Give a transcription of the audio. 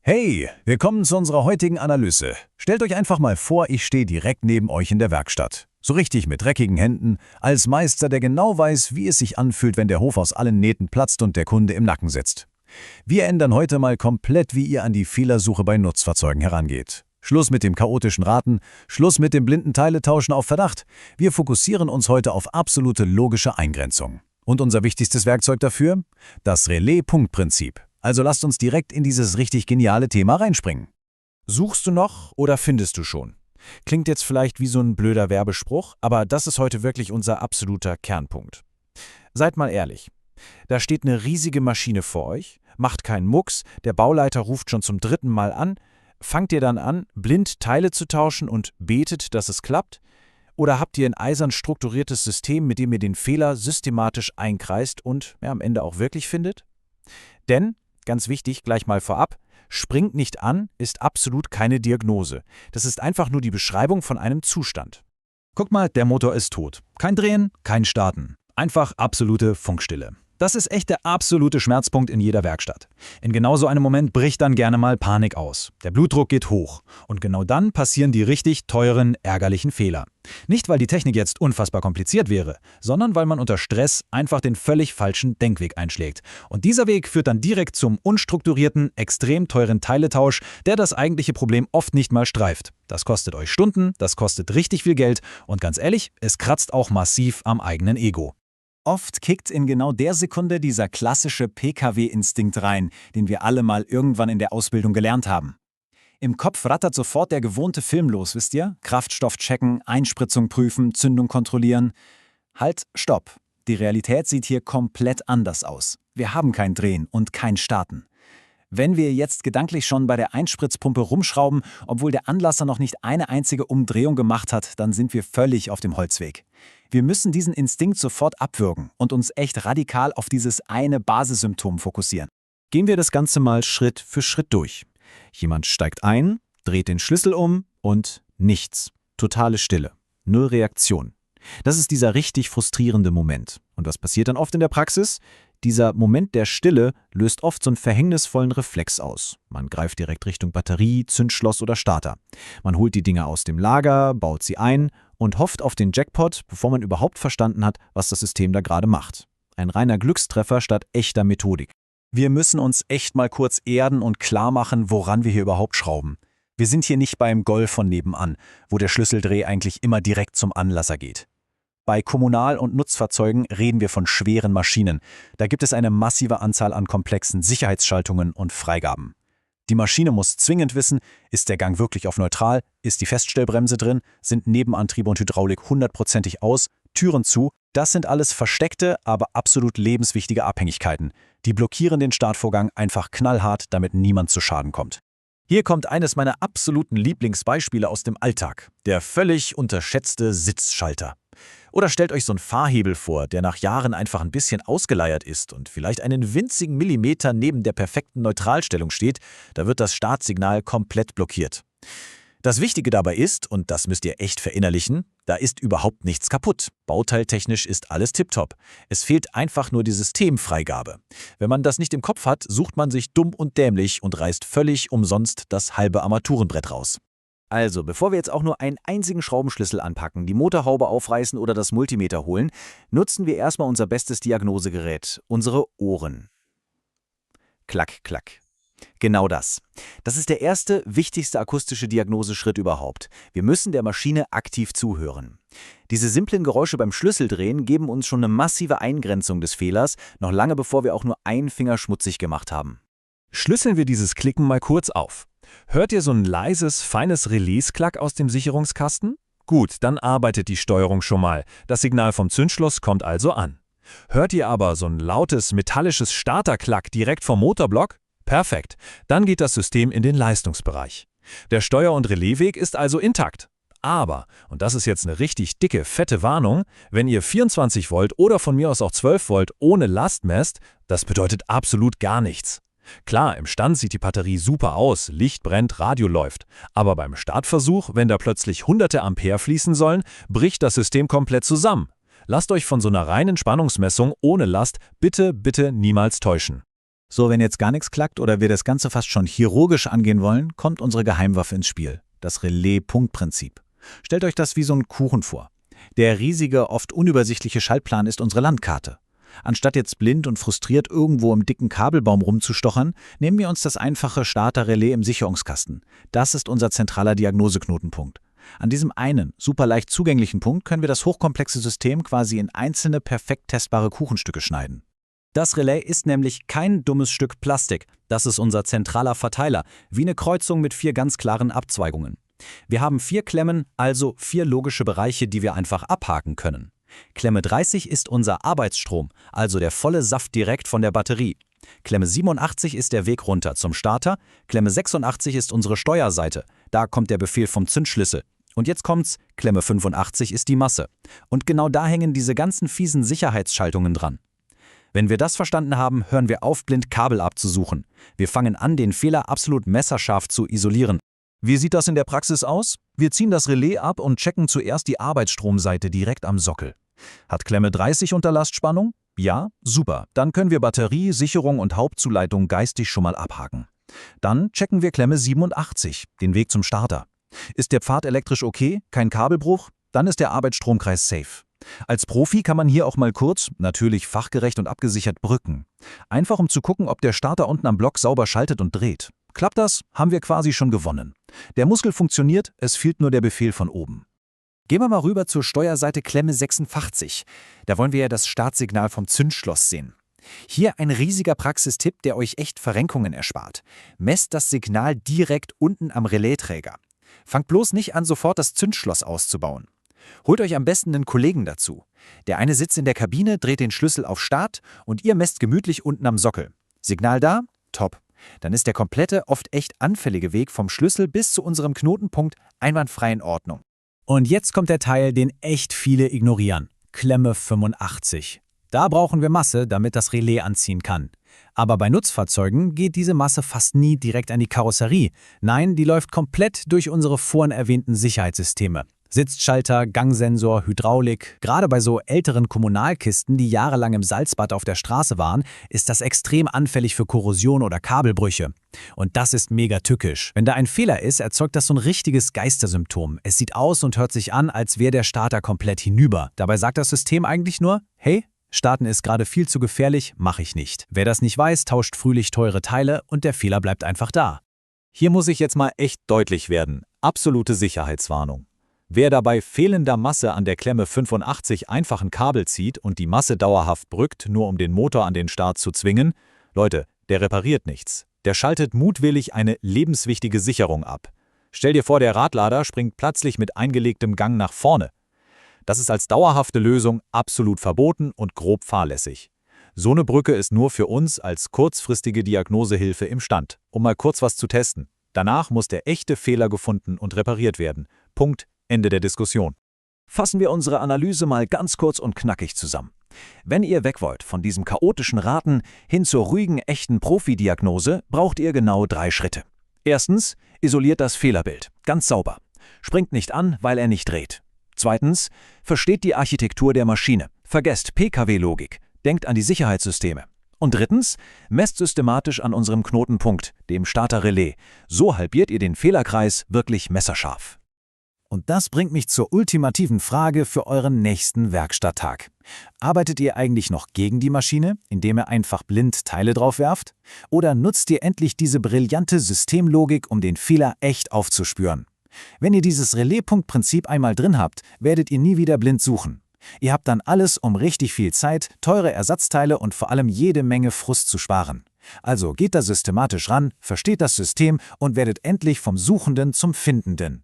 Hey, willkommen zu unserer heutigen Analyse. Stellt euch einfach mal vor, ich stehe direkt neben euch in der Werkstatt. So richtig mit dreckigen Händen, als Meister, der genau weiß, wie es sich anfühlt, wenn der Hof aus allen Nähten platzt und der Kunde im Nacken sitzt. Wir ändern heute mal komplett, wie ihr an die Fehlersuche bei Nutzfahrzeugen herangeht. Schluss mit dem chaotischen Raten, Schluss mit dem blinden Teiletauschen auf Verdacht. Wir fokussieren uns heute auf absolute logische Eingrenzung. Und unser wichtigstes Werkzeug dafür? Das Relais-Punkt-Prinzip. Also lasst uns direkt in dieses richtig geniale Thema reinspringen. Suchst du noch oder findest du schon? Klingt jetzt vielleicht wie so ein blöder Werbespruch, aber das ist heute wirklich unser absoluter Kernpunkt. Seid mal ehrlich. Da steht eine riesige Maschine vor euch, macht keinen Mucks, der Bauleiter ruft schon zum 3. Mal an. Fangt ihr dann an, blind Teile zu tauschen und betet, dass es klappt? Oder habt ihr ein eisern strukturiertes System, mit dem ihr den Fehler systematisch einkreist und am Ende auch wirklich findet? Denn, ganz wichtig, gleich mal vorab, springt nicht an ist absolut keine Diagnose. Das ist einfach nur die Beschreibung von einem Zustand. Guck mal, der Motor ist tot. Kein Drehen, kein Starten. Einfach absolute Funkstille. Das ist echt der absolute Schmerzpunkt in jeder Werkstatt. In genau so einem Moment bricht dann gerne mal Panik aus. Der Blutdruck geht hoch. Und genau dann passieren die richtig teuren, ärgerlichen Fehler. Nicht, weil die Technik jetzt unfassbar kompliziert wäre, sondern weil man unter Stress einfach den völlig falschen Denkweg einschlägt. Und dieser Weg führt dann direkt zum unstrukturierten, extrem teuren Teiletausch, der das eigentliche Problem oft nicht mal streift. Das kostet euch Stunden, das kostet richtig viel Geld und ganz ehrlich, es kratzt auch massiv am eigenen Ego. Oft kickt in genau der Sekunde dieser klassische PKW-Instinkt rein, den wir alle mal irgendwann in der Ausbildung gelernt haben. Im Kopf rattert sofort der gewohnte Film los, wisst ihr? Kraftstoff checken, Einspritzung prüfen, Zündung kontrollieren. Halt, stopp. Die Realität sieht hier komplett anders aus. Wir haben kein Drehen und kein Starten. Wenn wir jetzt gedanklich schon bei der Einspritzpumpe rumschrauben, obwohl der Anlasser noch nicht eine einzige Umdrehung gemacht hat, dann sind wir völlig auf dem Holzweg. Wir müssen diesen Instinkt sofort abwürgen und uns echt radikal auf dieses eine Basissymptom fokussieren. Gehen wir das Ganze mal Schritt für Schritt durch. Jemand steigt ein, dreht den Schlüssel um und nichts. Totale Stille. Null Reaktion. Das ist dieser richtig frustrierende Moment. Und was passiert dann oft in der Praxis? Dieser Moment der Stille löst oft so einen verhängnisvollen Reflex aus. Man greift direkt Richtung Batterie, Zündschloss oder Starter. Man holt die Dinger aus dem Lager, baut sie ein und hofft auf den Jackpot, bevor man überhaupt verstanden hat, was das System da gerade macht. Ein reiner Glückstreffer statt echter Methodik. Wir müssen uns echt mal kurz erden und klar machen, woran wir hier überhaupt schrauben. Wir sind hier nicht beim Golf von nebenan, wo der Schlüsseldreh eigentlich immer direkt zum Anlasser geht. Bei Kommunal- und Nutzfahrzeugen reden wir von schweren Maschinen. Da gibt es eine massive Anzahl an komplexen Sicherheitsschaltungen und Freigaben. Die Maschine muss zwingend wissen, ist der Gang wirklich auf neutral, ist die Feststellbremse drin, sind Nebenantriebe und Hydraulik 100%ig aus, Türen zu. Das sind alles versteckte, aber absolut lebenswichtige Abhängigkeiten. Die blockieren den Startvorgang einfach knallhart, damit niemand zu Schaden kommt. Hier kommt eines meiner absoluten Lieblingsbeispiele aus dem Alltag. Der völlig unterschätzte Sitzschalter. Oder stellt euch so einen Fahrhebel vor, der nach Jahren einfach ein bisschen ausgeleiert ist und vielleicht einen winzigen Millimeter neben der perfekten Neutralstellung steht, da wird das Startsignal komplett blockiert. Das Wichtige dabei ist, und das müsst ihr echt verinnerlichen, da ist überhaupt nichts kaputt. Bauteiltechnisch ist alles tipptopp. Es fehlt einfach nur die Systemfreigabe. Wenn man das nicht im Kopf hat, sucht man sich dumm und dämlich und reißt völlig umsonst das halbe Armaturenbrett raus. Also, bevor wir jetzt auch nur einen einzigen Schraubenschlüssel anpacken, die Motorhaube aufreißen oder das Multimeter holen, nutzen wir erstmal unser bestes Diagnosegerät, unsere Ohren. Klack, klack. Genau das. Das ist der erste, wichtigste akustische Diagnoseschritt überhaupt. Wir müssen der Maschine aktiv zuhören. Diese simplen Geräusche beim Schlüsseldrehen geben uns schon eine massive Eingrenzung des Fehlers, noch lange bevor wir auch nur einen Finger schmutzig gemacht haben. Schlüsseln wir dieses Klicken mal kurz auf. Hört ihr so ein leises, feines Release-Klack aus dem Sicherungskasten? Gut, dann arbeitet die Steuerung schon mal. Das Signal vom Zündschloss kommt also an. Hört ihr aber so ein lautes, metallisches Starterklack direkt vom Motorblock? Perfekt, dann geht das System in den Leistungsbereich. Der Steuer- und Relaisweg ist also intakt. Aber, und das ist jetzt eine richtig dicke, fette Warnung, wenn ihr 24 Volt oder von mir aus auch 12 Volt ohne Last messt, das bedeutet absolut gar nichts. Klar, im Stand sieht die Batterie super aus, Licht brennt, Radio läuft. Aber beim Startversuch, wenn da plötzlich hunderte Ampere fließen sollen, bricht das System komplett zusammen. Lasst euch von so einer reinen Spannungsmessung ohne Last bitte niemals täuschen. So, wenn jetzt gar nichts klackt oder wir das Ganze fast schon chirurgisch angehen wollen, kommt unsere Geheimwaffe ins Spiel, das Relais-Punkt-Prinzip. Stellt euch das wie so einen Kuchen vor. Der riesige, oft unübersichtliche Schaltplan ist unsere Landkarte. Anstatt jetzt blind und frustriert irgendwo im dicken Kabelbaum rumzustochern, nehmen wir uns das einfache Starter-Relais im Sicherungskasten. Das ist unser zentraler Diagnoseknotenpunkt. An diesem einen, super leicht zugänglichen Punkt können wir das hochkomplexe System quasi in einzelne, perfekt testbare Kuchenstücke schneiden. Das Relais ist nämlich kein dummes Stück Plastik. Das ist unser zentraler Verteiler, wie eine Kreuzung mit 4 ganz klaren Abzweigungen. Wir haben 4 Klemmen, also 4 logische Bereiche, die wir einfach abhaken können. Klemme 30 ist unser Arbeitsstrom, also der volle Saft direkt von der Batterie. Klemme 87 ist der Weg runter zum Starter, Klemme 86 ist unsere Steuerseite, da kommt der Befehl vom Zündschlüssel. Und jetzt kommt's, Klemme 85 ist die Masse. Und genau da hängen diese ganzen fiesen Sicherheitsschaltungen dran. Wenn wir das verstanden haben, hören wir auf, blind Kabel abzusuchen. Wir fangen an, den Fehler absolut messerscharf zu isolieren. Wie sieht das in der Praxis aus? Wir ziehen das Relais ab und checken zuerst die Arbeitsstromseite direkt am Sockel. Hat Klemme 30 Unterlastspannung? Ja, super. Dann können wir Batterie, Sicherung und Hauptzuleitung geistig schon mal abhaken. Dann checken wir Klemme 87, den Weg zum Starter. Ist der Pfad elektrisch okay? Kein Kabelbruch? Dann ist der Arbeitsstromkreis safe. Als Profi kann man hier auch mal kurz, natürlich fachgerecht und abgesichert, brücken. Einfach um zu gucken, ob der Starter unten am Block sauber schaltet und dreht. Klappt das, haben wir quasi schon gewonnen. Der Muskel funktioniert, es fehlt nur der Befehl von oben. Gehen wir mal rüber zur Steuerseite Klemme 86. Da wollen wir ja das Startsignal vom Zündschloss sehen. Hier ein riesiger Praxistipp, der euch echt Verrenkungen erspart. Messt das Signal direkt unten am Relaisträger. Fangt bloß nicht an, sofort das Zündschloss auszubauen. Holt euch am besten einen Kollegen dazu. Der eine sitzt in der Kabine, dreht den Schlüssel auf Start und ihr messt gemütlich unten am Sockel. Signal da? Top. Dann ist der komplette, oft echt anfällige Weg vom Schlüssel bis zu unserem Knotenpunkt einwandfrei in Ordnung. Und jetzt kommt der Teil, den echt viele ignorieren. Klemme 85. Da brauchen wir Masse, damit das Relais anziehen kann. Aber bei Nutzfahrzeugen geht diese Masse fast nie direkt an die Karosserie. Nein, die läuft komplett durch unsere vorhin erwähnten Sicherheitssysteme. Sitzschalter, Gangsensor, Hydraulik. Gerade bei so älteren Kommunalkisten, die jahrelang im Salzbad auf der Straße waren, ist das extrem anfällig für Korrosion oder Kabelbrüche. Und das ist mega tückisch. Wenn da ein Fehler ist, erzeugt das so ein richtiges Geistersymptom. Es sieht aus und hört sich an, als wäre der Starter komplett hinüber. Dabei sagt das System eigentlich nur, hey, starten ist gerade viel zu gefährlich, mache ich nicht. Wer das nicht weiß, tauscht fröhlich teure Teile und der Fehler bleibt einfach da. Hier muss ich jetzt mal echt deutlich werden. Absolute Sicherheitswarnung. Wer dabei fehlender Masse an der Klemme 85 einfach ein Kabel zieht und die Masse dauerhaft brückt, nur um den Motor an den Start zu zwingen, Leute, der repariert nichts. Der schaltet mutwillig eine lebenswichtige Sicherung ab. Stell dir vor, der Radlader springt plötzlich mit eingelegtem Gang nach vorne. Das ist als dauerhafte Lösung absolut verboten und grob fahrlässig. So eine Brücke ist nur für uns als kurzfristige Diagnosehilfe im Stand, um mal kurz was zu testen. Danach muss der echte Fehler gefunden und repariert werden. Punkt. Ende der Diskussion. Fassen wir unsere Analyse mal ganz kurz und knackig zusammen. Wenn ihr weg wollt von diesem chaotischen Raten hin zur ruhigen, echten Profi-Diagnose, braucht ihr genau 3 Schritte. Erstens, isoliert das Fehlerbild. Ganz sauber. Springt nicht an, weil er nicht dreht. Zweitens, versteht die Architektur der Maschine. Vergesst PKW-Logik. Denkt an die Sicherheitssysteme. Und drittens, messt systematisch an unserem Knotenpunkt, dem Starter-Relais. So halbiert ihr den Fehlerkreis wirklich messerscharf. Und das bringt mich zur ultimativen Frage für euren nächsten Werkstatttag. Arbeitet ihr eigentlich noch gegen die Maschine, indem ihr einfach blind Teile drauf werft? Oder nutzt ihr endlich diese brillante Systemlogik, um den Fehler echt aufzuspüren? Wenn ihr dieses Relais-Punkt-Prinzip einmal drin habt, werdet ihr nie wieder blind suchen. Ihr habt dann alles, um richtig viel Zeit, teure Ersatzteile und vor allem jede Menge Frust zu sparen. Also geht da systematisch ran, versteht das System und werdet endlich vom Suchenden zum Findenden.